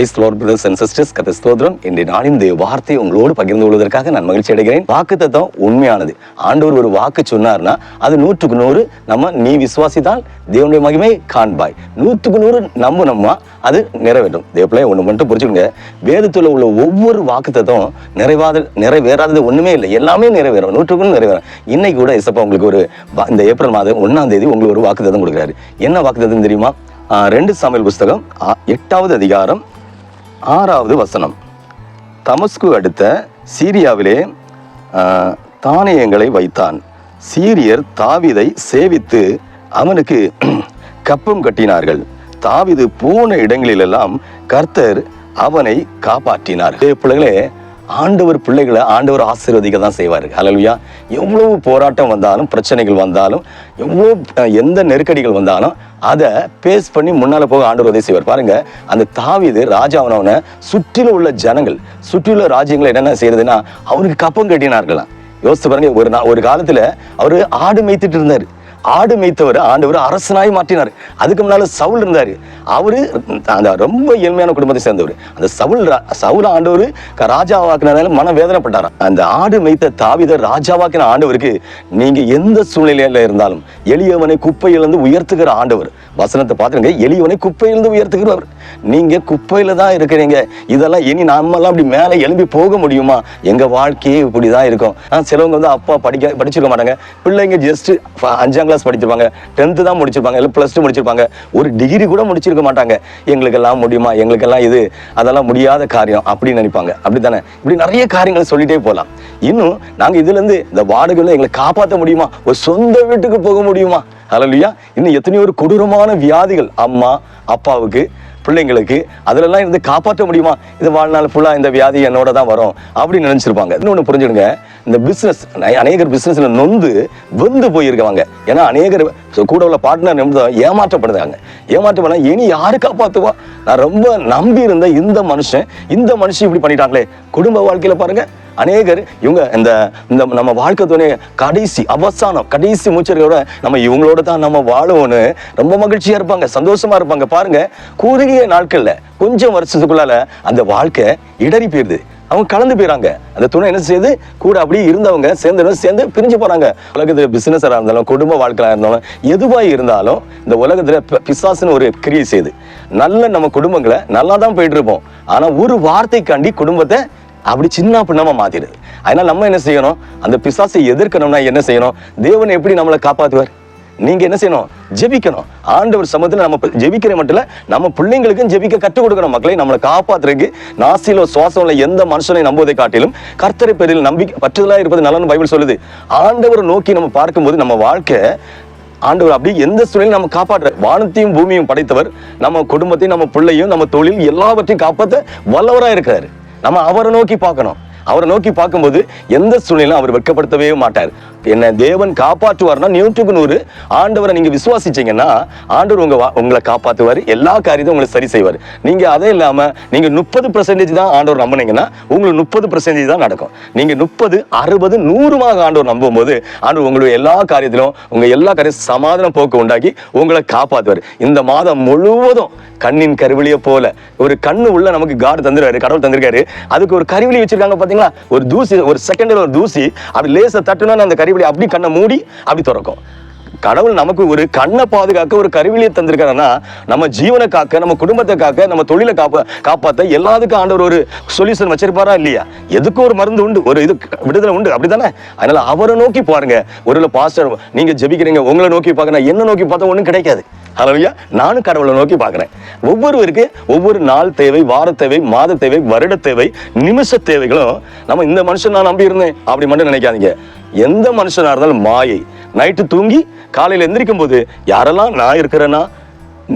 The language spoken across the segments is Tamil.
Price the Lord brothers and sisters. கர்த்தர் ஸ்தோத்திரம். இன்றைய நாளின் இந்த வார்த்தையை உங்களோடு பகிர்ந்து கொள்வதற்காக நான் மகிழ்ச்சி அடைகிறேன். வாக்குத்தத்தம் உண்மையானது. ஆண்டவர் ஒரு வாக்கு சொன்னார்னா அது 100க்கு 100 நம்ம நீ விசுவாசித்தால் தேவனுடைய மகிமை காண்பாய். 100க்கு 100 நம்பணுமா அது நிறைவேறும். தேவப்பிள்ளை ஒன்று மட்டும் புரிஞ்சுக்கோங்க, வேதத்தில் உள்ள ஒவ்வொரு வாக்குத்தத்தம் நிறைவேறாதது ஒண்ணுமே இல்லை, எல்லாமே நிறைவேறும், 100க்கு 100 நிறைவேறும். இன்னைக்கு கூட இசப்பா உங்களுக்கு ஒரு இந்த ஏப்ரல் மாதம் 1ஆம் தேதி உங்களுக்கு ஒரு வாக்குத்தத்தம் கொடுக்குறாரு. என்ன வாக்குத்தத்தம் தெரியுமா? 2 சாமுவேல் புஸ்தகம் 8வது அதிகாரம் 6வது வசனம். தமஸ்கு அடுத்த சீரியாவிலே தானியங்களை வைத்தான். சீரியர் தாவீதை சேவித்து அவனுக்கு கப்பம் கட்டினார்கள். தாவீது போன இடங்களிலெல்லாம் கர்த்தர் அவனை காப்பாற்றினார். பிள்ளைகளே, ஆண்டவர் பிள்ளைகளை ஆண்டவர் ஆசீர்வதிக்க தான் செய்வார். ஹல்லேலூயா. எவ்வளவு போராட்டம் வந்தாலும், பிரச்சனைகள் வந்தாலும், எந்த நெருக்கடிகள் வந்தாலும் அதை பேஸ் பண்ணி முன்னால போக ஆண்டவர் உதவி செய்வார். பாருங்க, அந்த தாவீது ராஜாவனவனை சுற்றிலும் உள்ள ஜனங்கள், சுற்றியுள்ள ராஜ்யங்களை என்னென்ன செய்யறதுன்னா அவனுக்கு கப்பம் கட்டினார்களாம். யோசித்து பாருங்க, ஒரு காலத்துல அவரு ஆடு மேய்த்துட்டு இருந்தாரு. ஆடு மேய்த்தவர் ஆண்டவர் அரசனாய் மாற்றினார். அதுக்கு முன்னால சவுல் இருந்தாரு. அவரு அந்த ரொம்ப ஏழ்மையான குடும்பத்தை சேர்ந்தவர். அந்த சவுல் ஆண்டவர் ராஜாவாக்கினால மன வேதனைப்பட்டாராம். அந்த ஆடு மேய்த்த தாவீதை ராஜாவாக்கின ஆண்டவருக்கு நீங்க எந்த சூழ்நிலையில இருந்தாலும் எளியவனை குப்பையிலிருந்து உயர்த்துகிற ஆண்டவர். வசனத்தை பார்த்துருங்க, எளியவனை குப்பையிலிருந்து உயர்த்துகிறவர். நீங்க குப்பையில தான் இருக்கிறீங்க. இதெல்லாம் இனி நம்மெல்லாம் அப்படி மேலே எழும்பி போக முடியுமா? எங்க வாழ்க்கையே இப்படிதான் இருக்கும். சிலவங்க வந்து அப்பா படிச்சிருக்க மாட்டாங்க, பிள்ளைங்க ஜஸ்ட் 5ஆம் கிளாஸ் படிச்சிருப்பாங்க, 10th தான் முடிச்சிருப்பாங்க, இல்லை +2 முடிச்சிருப்பாங்க, ஒரு டிகிரி கூட முடிச்சிருக்க மாட்டாங்க. எங்களுக்கெல்லாம் முடியுமா, எங்களுக்கெல்லாம் இது அதெல்லாம் முடியாத காரியம் அப்படின்னு நினைப்பாங்க. அப்படித்தானே? இப்படி நிறைய காரியங்களை சொல்லிட்டே போகலாம். இன்னும் நாங்க இதுல இருந்து இந்த வாடகையில எங்களை காப்பாற்ற முடியுமா, ஒரு சொந்த வீட்டுக்கு போக முடியுமா? ஹல்லேலூயா. இன்னும் எத்தனையோ ஒரு கொடூரமான வியாதிகள் அம்மா அப்பாவுக்கு பிள்ளைங்களுக்கு அதுலெல்லாம் இருந்து காப்பாற்ற முடியுமா? இது வாழ்நாள் ஃபுல்லா இந்த வியாதி என்னோட தான் வரும் அப்படின்னு நினைச்சிருப்பாங்க. இன்னொன்று புரிஞ்சுடுங்க, இந்த பிசினஸ் அநேகர் பிசினஸ்ல நொந்து வெந்து போயிருக்காங்க. ஏன்னா அநேகர் கூட உள்ள பார்ட்னர் ஏமாற்றப்படுறாங்க. ஏமாற்றப்பட இனி யாரு காப்பாத்துவா? நான் ரொம்ப நம்பி இருந்த இந்த மனுஷன் இப்படி பண்ணிட்டாங்களே. குடும்ப வாழ்க்கையில பாருங்க, அநேகர் இவங்க இந்த நம்ம வாழ்க்கை துணை கடைசி மூச்சரியோட நம்ம இவங்களோட தான் நம்ம வாழுவோன்னு ரொம்ப மகிழ்ச்சியா இருப்பாங்க, சந்தோஷமா இருப்பாங்க. பாருங்க, குறுகிய நாட்கள்ல கொஞ்சம் வருஷத்துக்குள்ளால அந்த வாழ்க்கை இடறி போயிருது. அவங்க கலந்து போயிறாங்க. அந்த துணை என்ன செய்யுது, கூட அப்படியே இருந்தவங்க சேர்ந்து பிரிஞ்சு போறாங்க. உலகத்துல பிசினஸா இருந்தாலும், குடும்ப வாழ்க்கையா இருந்தாலும், எதுவா இருந்தாலும் இந்த உலகத்துல பிசாசுன்னு ஒரு கிரியை செய்யுது. நல்ல நம்ம குடும்பங்களை நல்லா தான் போயிட்டு இருப்போம். ஆனா ஒரு வார்த்தைக்காண்டி குடும்பத்தை அப்படி சின்ன பின்னமா மாத்திடுது. அதனால நம்ம என்ன செய்யணும், அந்த பிசாசை எதிர்க்கணும்னா என்ன செய்யணும்? தேவன் எப்படி நம்மளை காப்பாத்துவார்? நீங்க என்ன செய்யணும்? ஜெபிக்கணும். ஆண்டவர் சமூகத்துல நம்ம ஜெபிக்கிற மட்டும் இல்ல, நம்ம பிள்ளைங்களுக்கும் ஜெபிக்க கற்றுக் கொடுக்கணும். மக்களை நம்மளை காப்பாத்துறதுக்கு நாசியில சுவாசம்ல எந்த மனுஷனை நம்புவதை காட்டிலும் கர்த்தரை பேரில் நம்பிக்கை பற்றுதலா இருப்பது நல்லன்னு பைபிள் சொல்லுது. ஆண்டவரை நோக்கி நம்ம பார்க்கும்போது நம்ம வாழ்க்கை ஆண்டவர் அப்படி எந்த சூழ்நிலையும் நம்ம காப்பாற்ற, வானத்தையும் பூமியும் படைத்தவர் நம்ம குடும்பத்தையும் நம்ம பிள்ளையும் நம்ம தொழில் எல்லாவற்றையும் காப்பாற்ற வல்லவராக இருக்கிறாரு. நம்ம அவரை நோக்கி பார்க்கணும். அவரை நோக்கி பார்க்கும்போது எந்த சூழ்நிலையும் அவர் வெட்கப்படுத்தவே மாட்டார். என்ன தேவன் காப்பாற்றுவார்னா 100க்கு 100 ஆண்டவரை நீங்க விசுவாசிச்சீங்கன்னா ஆண்டவர் உங்களை காப்பாற்றுவார், எல்லா காரியத்தையும் உங்களை சரி செய்வார். நீங்க அதே இல்லாம நீங்க 30% தான் ஆண்டவர் நம்பினீங்கன்னா உங்களுக்கு 30% தான் நடக்கும். நீங்க 30, 60, 100 ஆண்டவர் நம்பும் போது ஆண்டவர் உங்களுடைய எல்லா காரியத்திலும் எல்லா காரியம் சமாதான போக்கு உண்டாக்கி உங்களை காப்பாற்றுவார். இந்த மாதம் முழுவதும் கண்ணின் கருவிலிய போல ஒரு கண்ணு உள்ள நமக்கு கடவுள் தந்திருக்காரு. அதுக்கு ஒரு கருவிலி வச்சிருக்காங்க பாத்தீங்களா? ஒரு தூசி, ஒரு செகண்ட்ல ஒரு தூசி அப்படி லேச தட்டுனா அந்த கருவிலி அப்படி கண்ணை மூடி அப்படி திறக்கும். கடவுள் நமக்கு ஒரு கண்ணை பாதுகாக்க ஒரு கருவிலியை தந்திருக்காருன்னா நம்ம ஜீவனை காக்க, நம்ம குடும்பத்தை காக்க, நம்ம தொழிலை காப்பாற்ற எல்லாத்துக்கும் ஆண்டவர் ஒரு சொல்யூஷன் வச்சிருப்பாரா இல்லையா? எதுக்கும் ஒரு மருந்து உண்டு, ஒரு இது விடுதலை உண்டு. அப்படித்தானே? அதனால அவரை நோக்கி பாருங்க. ஒரு பாஸ்டர் நீங்க ஜெபிக்கிறீங்க, உங்களை நோக்கி பார்க்கணும், என்ன நோக்கி பார்த்தா ஒன்றும் கிடைக்காது. ஹல்லேலூயா. நானும் கடவுளை நோக்கி பார்க்கிறேன். ஒவ்வொருவருக்கு ஒவ்வொரு நாள் தேவை, வார தேவை, மாத தேவை, வருட தேவை, நிமிஷ தேவைகளும் நம்ம இந்த மனுஷன் நான் நம்பி இருந்தேன் அப்படி மட்டும் நினைக்காதீங்க. எந்த மனுஷனா இருந்தாலும் மாயை. நைட்டு தூங்கி காலையில எந்திரிக்கும் போது யாரெல்லாம் நான் இருக்கிறேன்னா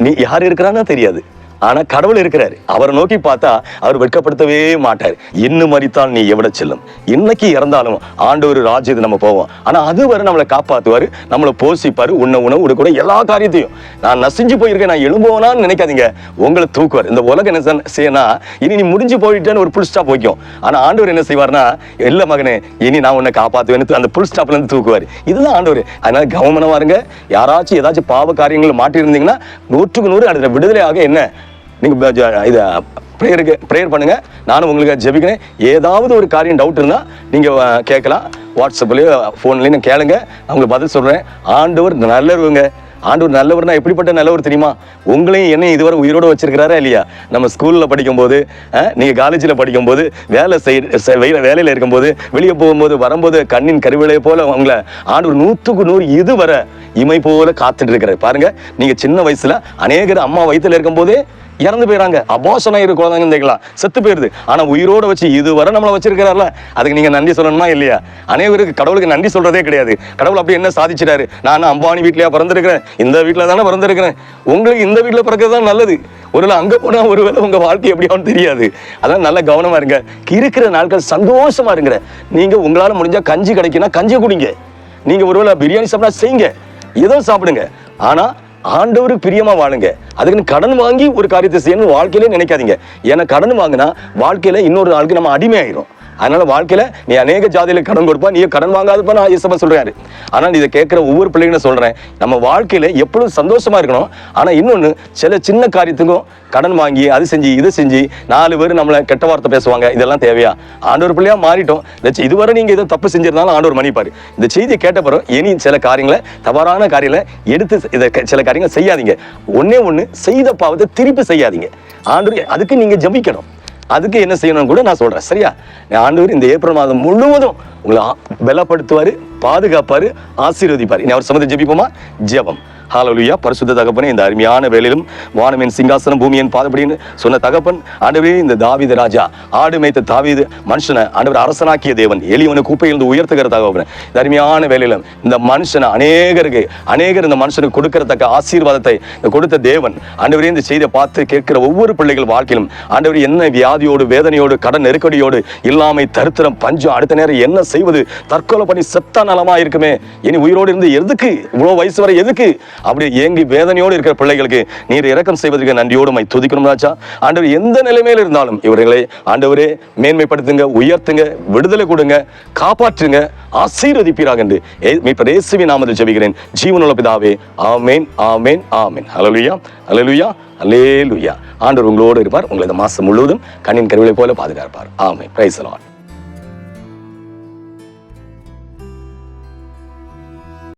நீ யார் இருக்கிறான்னா தெரியாது. ஆனா கடவுள் இருக்கிறாரு. அவரை நோக்கி பார்த்தா அவர் வெட்கப்படுத்தவே மாட்டார். இன்னும் மரித்தால் நீ எவ்வளோ செல்லும், இன்னைக்கு இறந்தாலும் ஆண்டவர் ராஜ்யத்துக்கு நம்ம போவோம். ஆனா அதுவரை நம்மளை காப்பாற்றுவாரு, நம்மளை போஷிப்பாரு, உணவு கூட எல்லா காரியத்தையும். நான் நசிஞ்சு போயிருக்கேன், நான் எழும்புவேனான்னு நினைக்காதீங்க, உங்களை தூக்குவார். இந்த உலகம் என்ன செய்யனா, இனி நீ முடிஞ்சு போயிட்டேன்னு ஒரு புல் ஸ்டாப் வைக்கும். ஆனா ஆண்டவர் என்ன செய்வார்னா, இல்ல மகனே இனி நான் உன்னை காப்பாற்றுவேன்னு அந்த புல் ஸ்டாப்ல இருந்து தூக்குவார். இதுதான் ஆண்டவர். அதனால கவனமா இருங்க. யாராச்சும் ஏதாச்சும் பாவ காரியங்கள் மாட்டி இருந்தீங்கன்னா 100க்கு 100 அதுல விடுதலையாக என்ன நீங்க ப்ரேயர் பண்ணுங்க. நானும் உங்களுக்கு ஜெபிக்கிறேன். ஏதாவது ஒரு காரியம் டவுட் இருந்தா நீங்க கேட்கலாம். வாட்ஸ்அப்லயோ ஃபோன்லயும் கேளுங்க, அவங்களுக்கு பதில் சொல்றேன். ஆண்டவர் நல்லவங்க. ஆண்டவர் நல்லவர்னா எப்படிப்பட்ட நல்லவர் தெரியுமா? உங்களையும் என்னையும் இதுவரை உயிரோடு வச்சிருக்கிறாரா இல்லையா? நம்ம ஸ்கூல்ல படிக்கும் போது, நீங்க காலேஜில் படிக்கும் போது, வேலையில இருக்கும்போது, வெளியே போகும்போது, வரும்போது கண்ணின் கருவிலையை போல உங்களை ஆண்டவர் 100க்கு 100 இதுவரை இமை போல காத்துட்டு இருக்கிறார். பாருங்க, நீங்க சின்ன வயசுல அநேகர் அம்மா வயிற்றுல இருக்கும் போதே இறந்து போயிறாங்க. அபார்ஷன் ஆகிற குழந்தைங்கலாம் செத்து போயிருது. ஆனா உயிரோட வச்சு இதுவரை நம்மளை வச்சிருக்கிறார்ல, அதுக்கு நீங்க நன்றி சொல்லணுமா இல்லையா? அனைவருக்கு கடவுளுக்கு நன்றி சொல்றதே கிடையாது. கடவுள் அப்படி என்ன சாதிச்சிட்டாரு? நான் அம்பானி வீட்லயா பிறந்திருக்கிறேன், இந்த வீட்டுல தானே பிறந்திருக்கிறேன். உங்களுக்கு இந்த வீட்டுல பிறக்கிறது தான் நல்லது. ஒருவேளை அங்க போனா ஒருவேளை உங்க வாழ்க்கை எப்படியாவும் தெரியாது. அதான் நல்ல கவனமா இருங்க. இருக்கிற நாட்கள் சந்தோஷமா இருங்க. நீங்க உங்களால முடிஞ்சா கஞ்சி கிடைக்குன்னா கஞ்சி குடிங்க. நீங்க ஒருவேளை பிரியாணி சாப்பிட்டா செய்யுங்க, ஏதோ சாப்பிடுங்க. ஆனா ஆண்டவருக்கு பிரியமா வாழுங்க. அதுக்குன்னு கடன் வாங்கி ஒரு காரியத்தை செய்யணும் வாழ்க்கையிலே நினைக்காதீங்க. ஏன்னா கடன் வாங்கினா வாழ்க்கையில இன்னொரு ஆளுக்கு நம்ம அடிமையாயிரும். அதனால வாழ்க்கையில நீ அநேக ஜாதியில கடன் கொடுப்பா, நீ கடன் வாங்காதப்பா நான் இயேசுவா சொல்றாரு. ஆனால் இதை கேட்கிற ஒவ்வொரு பிள்ளைங்களும் சொல்றேன், நம்ம வாழ்க்கையில எப்பொழுதும் சந்தோஷமா இருக்கணும். ஆனா இன்னொன்னு, சில சின்ன காரியத்துக்கும் கடன் வாங்கி அது செஞ்சு இதை செஞ்சு 4 பேர் நம்மளை கெட்ட வார்த்தை பேசுவாங்க. இதெல்லாம் தேவையா? ஆண்டவர் பிள்ளையா மாறிட்டோம். இதுவரை நீங்க இதை தப்பு செஞ்சிருந்தாலும் ஆண்டவர் மன்னிப்பாரு. இந்த செய்தியை கேட்ட பிறகு இனி சில காரியங்களை, தவறான காரியங்களை எடுத்து இதை சில காரியங்களை செய்யாதீங்க. ஒண்ணு செய்த பாவத்தை திருப்பி செய்யாதீங்க. ஆண்டவர் அதுக்கு நீங்க ஜெபிக்கணும். அதுக்கு என்ன செய்யணும் கூட நான் சொல்றேன். சரியா? ஆண்டவர் இந்த ஏப்ரல் மாதம் முழுவதும் உங்களை பலப்படுத்துவாரு, பாதுகாப்பாரு, ஆசீர்வதிப்பாரு. இனி அவர் சம்மந்தம் ஜெபிப்போமா? ஜெபம். ஹல்லேலூயா. பரிசுத்த தகப்பனே, இந்த அருமையான வேளையிலும் வானமின் சிங்காசனம் பூமியின் பாதப்படின்னு சொன்ன தகப்பன் ஆண்டவரே, இந்த தாவீது ராஜா ஆடு மேய்த்த தாவீது மனுஷனை ஆண்டவர் அரசனாக்கிய தேவன், எளியவனை குப்பையிலிருந்து உயர்த்துகிற தகப்பன், இந்த அருமையான வேளையிலும் இந்த மனுஷனை அநேகர் இந்த மனுஷனுக்கு கொடுக்கறதக்க ஆசீர்வாதத்தை கொடுத்த தேவன் ஆண்டவரே, இந்த செய்தியை பார்த்து கேட்கிற ஒவ்வொரு பிள்ளைகள் வாழ்க்கையிலும் ஆண்டவர் என்ன வியாதியோடு, வேதனையோடு, கடன் நெருக்கடியோடு, இல்லாமை, தரித்திரம், பஞ்சம், அடுத்த நேரம் என்ன செய்வது, தற்கொலை பண்ணி செத்தா நலமா இருக்குமே, இனி உயிரோடு இருந்து எதுக்கு, இவ்வளவு வயசு வரை எதுக்கு அப்படி ஏங்கி வேதனையோடு இருக்கிற பிள்ளைகளுக்கு நீர் இரக்கம் செய்வதற்கு நன்றியோடு மை துதிக்கணும் ராஜா. ஆண்டவர் எந்த நிலைமையில் இருந்தாலும் இவர்களை ஆண்டவரே மேன்மைப்படுத்துங்க, உயர்த்துங்க, விடுதலை கொடுங்க, காப்பாற்றுங்க, ஆசீர்வதிப்பீராக என்று மீட்பர் இயேசுவின் நாமத்தில் ஜெபிக்கிறேன் ஜீவனுள்ள பிதாவே. ஆமென், ஆமென், ஆமென். ஹல்லேலூயா, ஹல்லேலூயா, ஹல்லேலூயா. ஆண்டவர் உங்களோடு இருப்பார். உங்களை இந்த மாசம் முழுவதும் கண்ணின் கருவிலை போல பாதுகாப்பார். ஆமென். Praise the Lord.